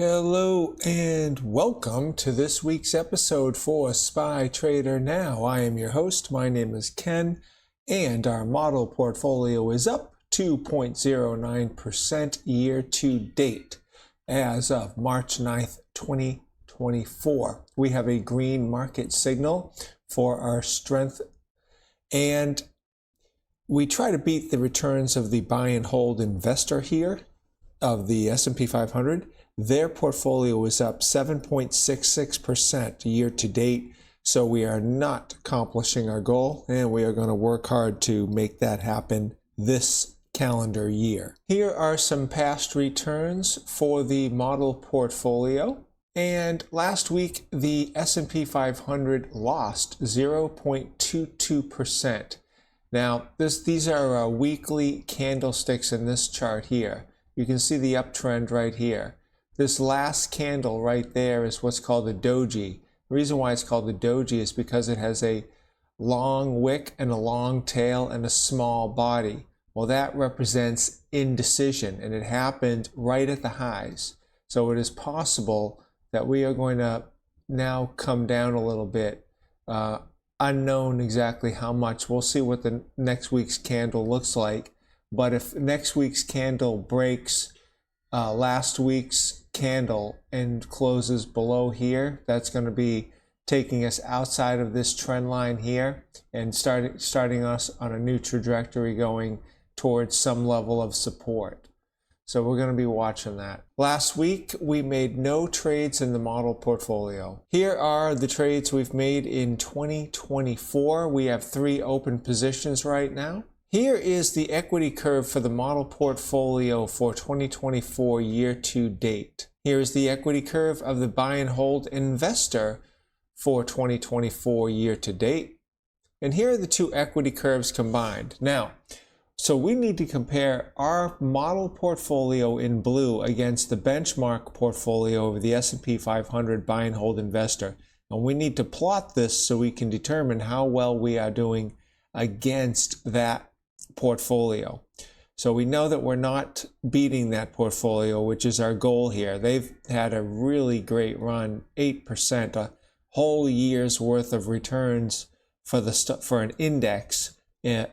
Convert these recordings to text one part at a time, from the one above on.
Hello and welcome to this week's episode for Spy Trader Now. I am your host. My name is Ken, and our model portfolio is up 2.09% year to date as of March 9th, 2024. We have a green market signal for our strength, and we try to beat the returns of the buy and hold investor here of the S&P 500. Their portfolio is up 7.66% year to date, so we are not accomplishing our goal, and we are going to work hard to make that happen this calendar year. Here are some past returns for the model portfolio, and last week the S&P 500 lost 0.22%. Now, these are weekly candlesticks in this chart here. You can see the uptrend right here. This last candle right there is what's called a doji. The reason why it's called a doji is because it has a long wick and a long tail and a small body. Well, that represents indecision, and it happened right at the highs. So it is possible that we are going to now come down a little bit. Unknown exactly how much. We'll see what the next week's candle looks like. But if next week's candle breaks last week's candle and closes below here, that's going to be taking us outside of this trend line here and starting us on a new trajectory going towards some level of support. So we're going to be watching that. Last week we made no trades in the model portfolio. Here are the trades we've made in 2024. We have 3 open positions right now. Here is the equity curve for the model portfolio for 2024 year to date. Here is the equity curve of the buy and hold investor for 2024 year to date. And here are the 2 equity curves combined. Now, so we need to compare our model portfolio in blue against the benchmark portfolio of the S&P 500 buy and hold investor. And we need to plot this so we can determine how well we are doing against that portfolio. So we know that we're not beating that portfolio, which is our goal here. They've had a really great run, 8%, a whole year's worth of returns for an index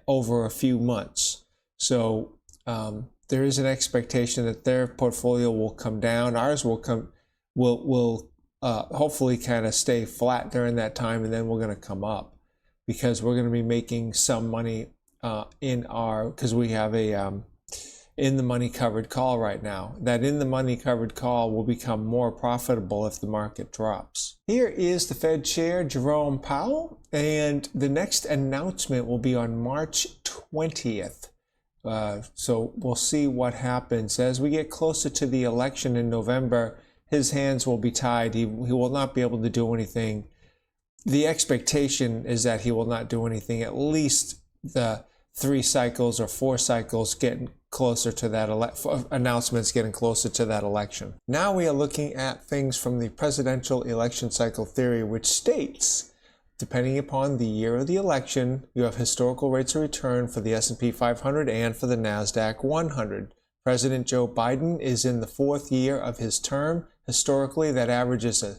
over a few months. So there is an expectation that their portfolio will come down. Ours will hopefully kind of stay flat during that time, and then we're going to come up because we're going to be making some money because we have a in the money covered call right now. That in the money covered call will become more profitable if the market drops. Here is the Fed Chair Jerome Powell, and the next announcement will be on March 20th. So we'll see what happens. As we get closer to the election in November, his hands will be tied. He will not be able to do anything. The expectation is that he will not do anything, at least the 3 cycles or 4 cycles getting closer to that announcements getting closer to that election. Now we are looking at things from the presidential election cycle theory, which states, depending upon the year of the election, you have historical rates of return for the S&P 500 and for the NASDAQ 100. President Joe Biden is in the 4th year of his term. Historically, that averages a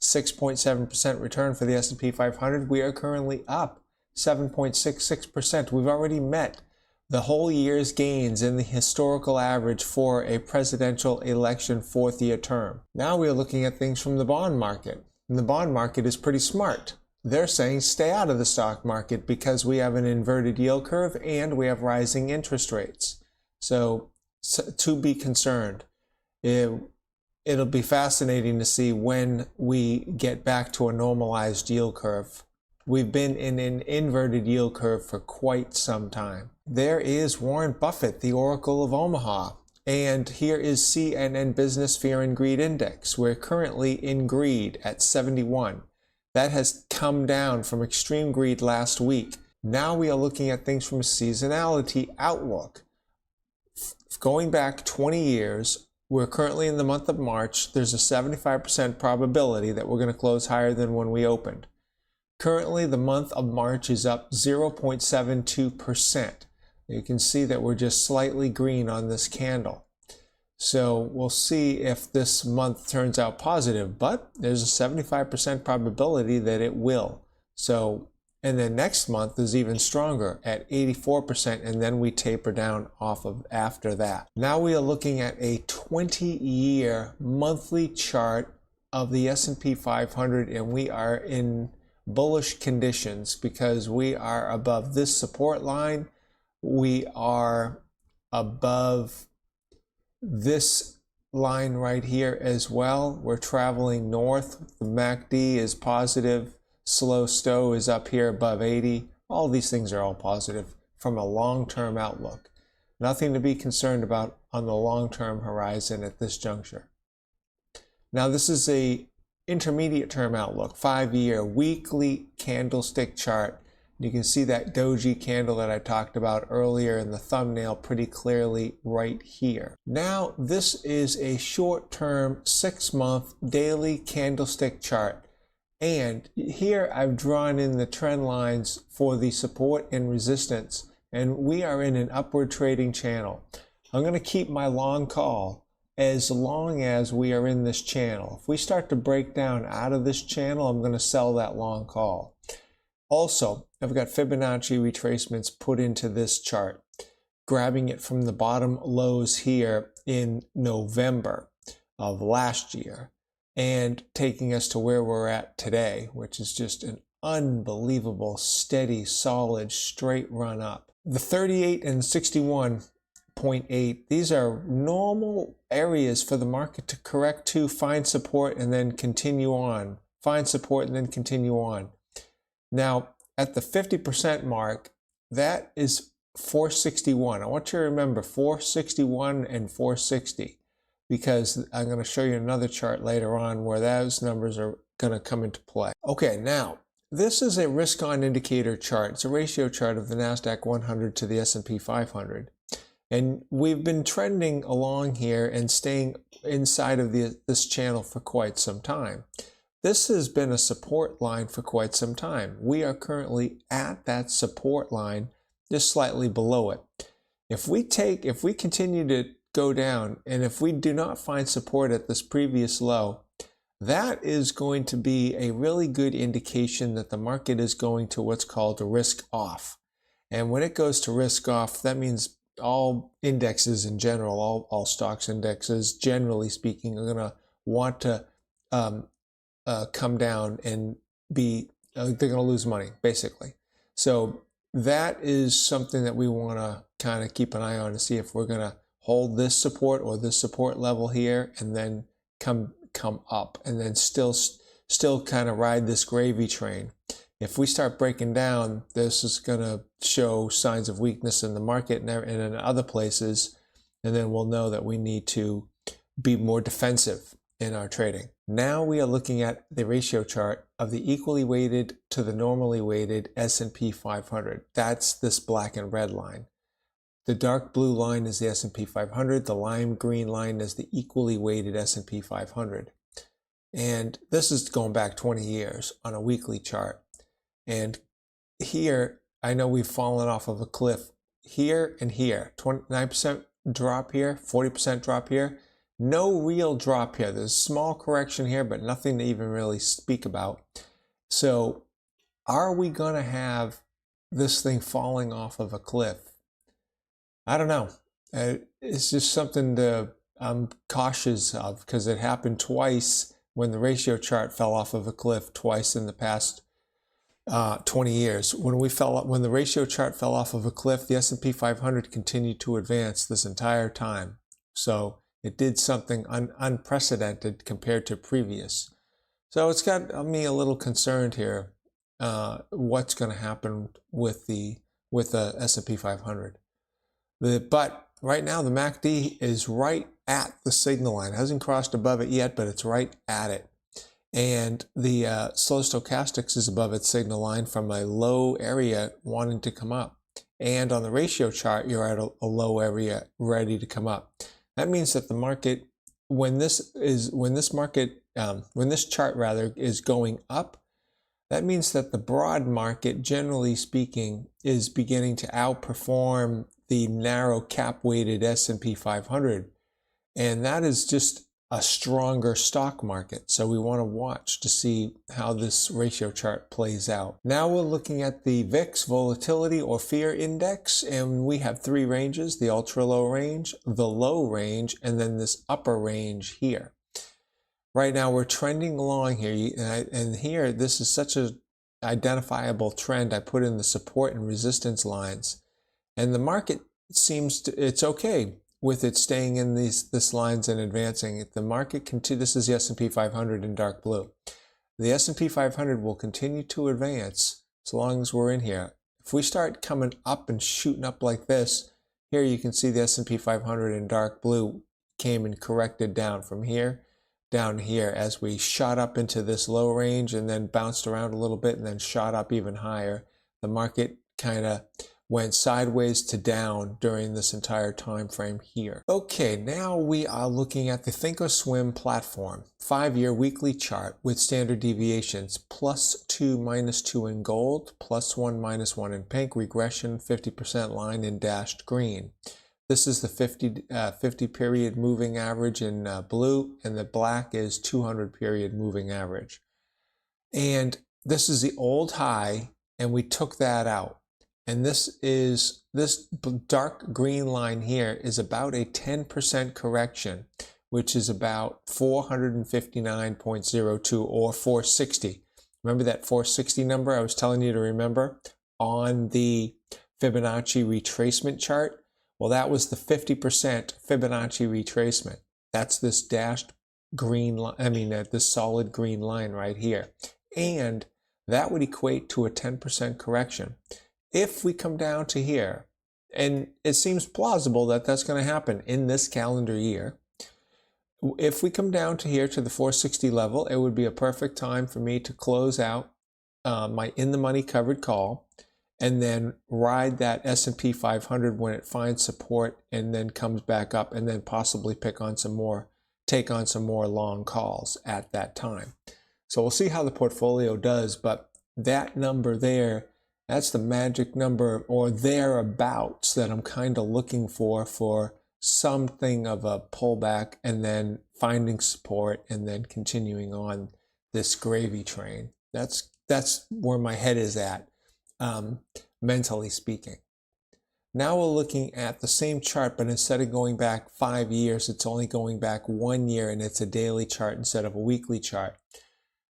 6.7% return for the S&P 500. We are currently up 7.66%. We've already met the whole year's gains in the historical average for a presidential election 4th year term. Now we're looking at things from the bond market. And the bond market is pretty smart. They're saying stay out of the stock market because we have an inverted yield curve and we have rising interest rates. So to be concerned. It'll be fascinating to see when we get back to a normalized yield curve. We've been in an inverted yield curve for quite some time. There is Warren Buffett, the Oracle of Omaha. And here is CNN Business Fear and Greed Index. We're currently in greed at 71. That has come down from extreme greed last week. Now we are looking at things from a seasonality outlook. Going back 20 years, we're currently in the month of March. There's a 75% probability that we're going to close higher than when we opened. Currently, the month of March is up 0.72%. You can see that we're just slightly green on this candle. So we'll see if this month turns out positive, but there's a 75% probability that it will. So, and then next month is even stronger at 84%, and then we taper down off of after that. Now we are looking at a 20-year monthly chart of the S&P 500, and we are in bullish conditions because we are above this support line. We are above this line right here as well. We're traveling north. The MACD is positive. Slow stow is up here above 80. All these things are all positive from a long-term outlook. Nothing to be concerned about on the long-term horizon at this juncture. Now this is a intermediate term outlook, 5-year weekly candlestick chart. You can see that doji candle that I talked about earlier in the thumbnail pretty clearly right here. Now this is a short-term 6-month daily candlestick chart. And here I've drawn in the trend lines for the support and resistance, and we are in an upward trading channel. I'm going to keep my long call as long as we are in this channel. If we start to break down out of this channel, I'm going to sell that long call. Also, I've got Fibonacci retracements put into this chart, grabbing it from the bottom lows here in November of last year and taking us to where we're at today, which is just an unbelievable, steady, solid, straight run up. The 38 and 61.8, these are normal areas for the market to correct to, find support, and then continue on. Find support and then continue on. Now, at the 50% mark, that is 461. I want you to remember 461 and 460, because I'm going to show you another chart later on where those numbers are going to come into play. Okay, now, this is a risk-on indicator chart. It's a ratio chart of the NASDAQ 100 to the S&P 500. And we've been trending along here and staying inside of this channel for quite some time. This has been a support line for quite some time. We are currently at that support line, just slightly below it. If we continue to go down, and if we do not find support at this previous low, that is going to be a really good indication that the market is going to what's called a risk off. And when it goes to risk off, that means all indexes in general, all stocks indexes, generally speaking, are going to want to come down and be, they're going to lose money, basically. So that is something that we want to kind of keep an eye on to see if we're going to hold this support or this support level here and then come up and then still kind of ride this gravy train. If we start breaking down, this is going to show signs of weakness in the market and in other places, and then we'll know that we need to be more defensive in our trading. Now we are looking at the ratio chart of the equally weighted to the normally weighted S&P 500. That's this black and red line. The dark blue line is the S&P 500. The lime green line is the equally weighted S&P 500. And this is going back 20 years on a weekly chart. And here, I know we've fallen off of a cliff here and here. 29% drop here, 40% drop here. No real drop here. There's a small correction here, but nothing to even really speak about. So are we going to have this thing falling off of a cliff? I don't know. It's just something I'm cautious of, because it happened twice when the ratio chart fell off of a cliff, twice in the past 20 years. When the ratio chart fell off of a cliff, the S&P 500 continued to advance this entire time. So it did something unprecedented compared to previous. So it's got me a little concerned here, what's going to happen with the S&P 500. But right now the MACD is right at the signal line. It hasn't crossed above it yet, but it's right at it. And the slow stochastics is above its signal line from a low area wanting to come up. And on the ratio chart, you're at a low area ready to come up. That means that the market, when this chart rather is going up, that means that the broad market, generally speaking, is beginning to outperform the narrow cap weighted S&P 500. And that is just a stronger stock market. So we want to watch to see how this ratio chart plays out. Now we're looking at the VIX volatility or fear index, and we have three ranges: the ultra low range, the low range, and then this upper range here. Right now we're trending along here, and here this is such a identifiable trend. I put in the support and resistance lines, and the market seems to, it's okay with it staying in this lines and advancing. The market this is the S&P 500 in dark blue. The S&P 500 will continue to advance as long as we're in here. If we start coming up and shooting up like this, here you can see the S&P 500 in dark blue came and corrected down from here down here as we shot up into this low range and then bounced around a little bit and then shot up even higher. The market kind of went sideways to down during this entire time frame here. Okay, now we are looking at the Thinkorswim platform, 5-year weekly chart with standard deviations, +2, -2 in gold, +1, -1 in pink, regression 50% line in dashed green. This is the 50 period moving average in blue, and the black is 200 period moving average. And this is the old high, and we took that out. And this dark green line here is about a 10% correction, which is about 459.02 or 460. Remember that 460 number I was telling you to remember on the Fibonacci retracement chart? Well, that was the 50% Fibonacci retracement. That's this dashed green line, this solid green line right here. And that would equate to a 10% correction. If we come down to here, and it seems plausible that that's going to happen in this calendar year, if we come down to here to the 460 level, it would be a perfect time for me to close out my in-the-money covered call, and then ride that S&P 500 when it finds support and then comes back up, and then possibly take on some more long calls at that time. So we'll see how the portfolio does, but that number there, that's the magic number or thereabouts that I'm kind of looking for something of a pullback and then finding support and then continuing on this gravy train. That's where my head is at. Mentally speaking. Now we're looking at the same chart, but instead of going back 5 years, it's only going back 1 year, and it's a daily chart instead of a weekly chart.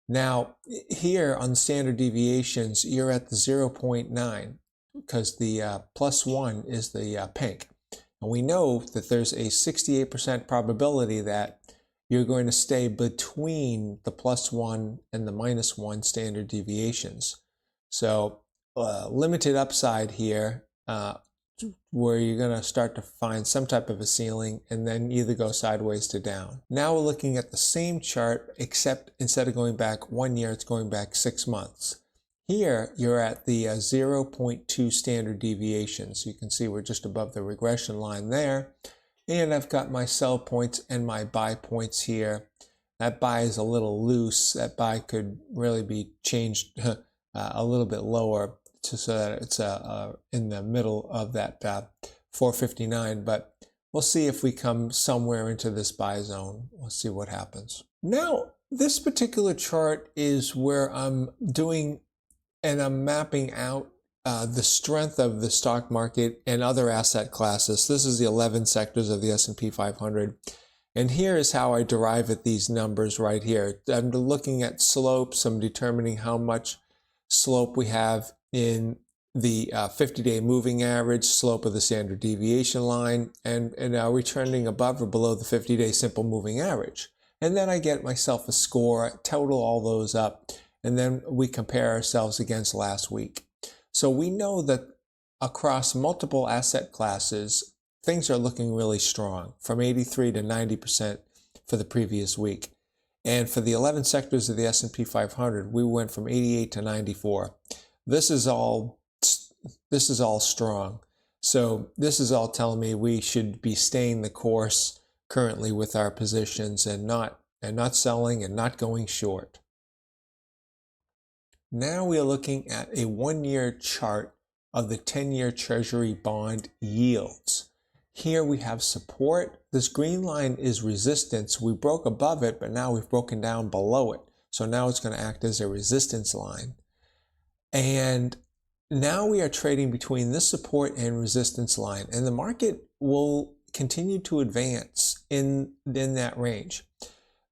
Now here on standard deviations, you're at the 0.9 because the +1 is the pink. And we know that there's a 68% probability that you're going to stay between the +1 and the -1 standard deviations. So limited upside here where you're going to start to find some type of a ceiling and then either go sideways to down. Now we're looking at the same chart, except instead of going back 1 year, it's going back 6 months. Here you're at the 0.2 standard deviations. You can see we're just above the regression line there, and I've got my sell points and my buy points here. That buy is a little loose. That buy could really be changed a little bit lower so that it's in the middle of that 459, but we'll see if we come somewhere into this buy zone. We'll see what happens. Now, this particular chart is where I'm doing and I'm mapping out the strength of the stock market and other asset classes. This is the 11 sectors of the S&P 500. And here is how I derive at these numbers right here. I'm looking at slopes. I'm determining how much slope we have in the 50-day moving average, slope of the standard deviation line, and are we trending above or below the 50-day simple moving average? And then I get myself a score, total all those up, and then we compare ourselves against last week. So we know that across multiple asset classes, things are looking really strong, from 83 to 90% for the previous week. And for the 11 sectors of the S&P 500, we went from 88 to 94. This is all strong. So this is all telling me we should be staying the course currently with our positions and not selling and not going short. Now we are looking at a 1-year chart of the 10-year Treasury bond yields. Here we have support this green line is resistance. We broke above it, but now we've broken down below it. So now it's going to act as a resistance line. And now we are trading between this support and resistance line, and the market will continue to advance in that range.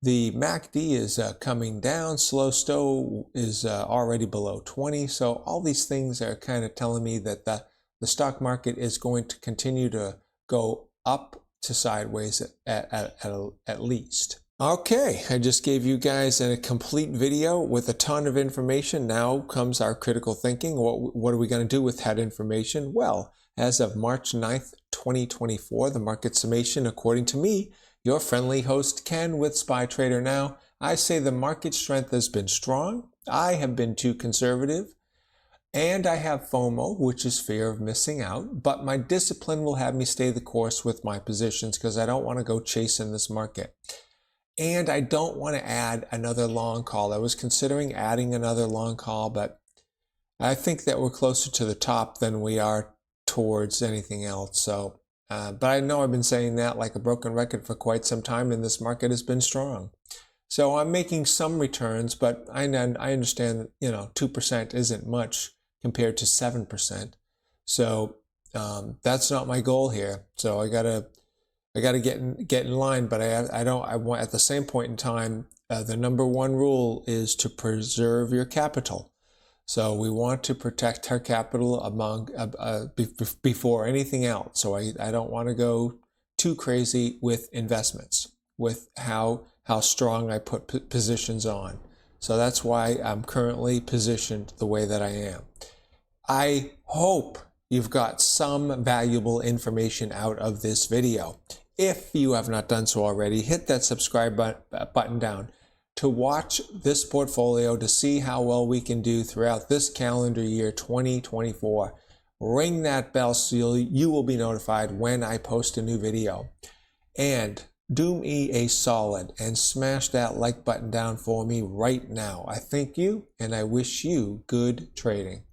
The MACD is coming down. Slow stow is already below 20. So all these things are kind of telling me that the stock market is going to continue to go up to sideways at least. Okay, I just gave you guys a complete video with a ton of information. Now comes our critical thinking. What are we going to do with that information? Well, as of March 9th, 2024, the market summation, according to me, your friendly host Ken with SPY Trader Now, I say the market strength has been strong. I have been too conservative. And I have FOMO, which is fear of missing out. But my discipline will have me stay the course with my positions because I don't want to go chasing this market. And I don't want to add another long call. I was considering adding another long call, but I think that we're closer to the top than we are towards anything else. So, but I know I've been saying that like a broken record for quite some time, and this market has been strong. So I'm making some returns, but I understand that, 2% isn't much compared to 7%. So that's not my goal here. So I gotta get in line, but I want at the same point in time, the number one rule is to preserve your capital. So we want to protect our capital before anything else. So I don't want to go too crazy with investments, with how strong I put positions on. So that's why I'm currently positioned the way that I am. I hope you've got some valuable information out of this video. If you have not done so already, hit that subscribe button down to watch this portfolio to see how well we can do throughout this calendar year 2024. Ring that bell so you will be notified when I post a new video. And do me a solid and smash that like button down for me right now. I thank you and I wish you good trading.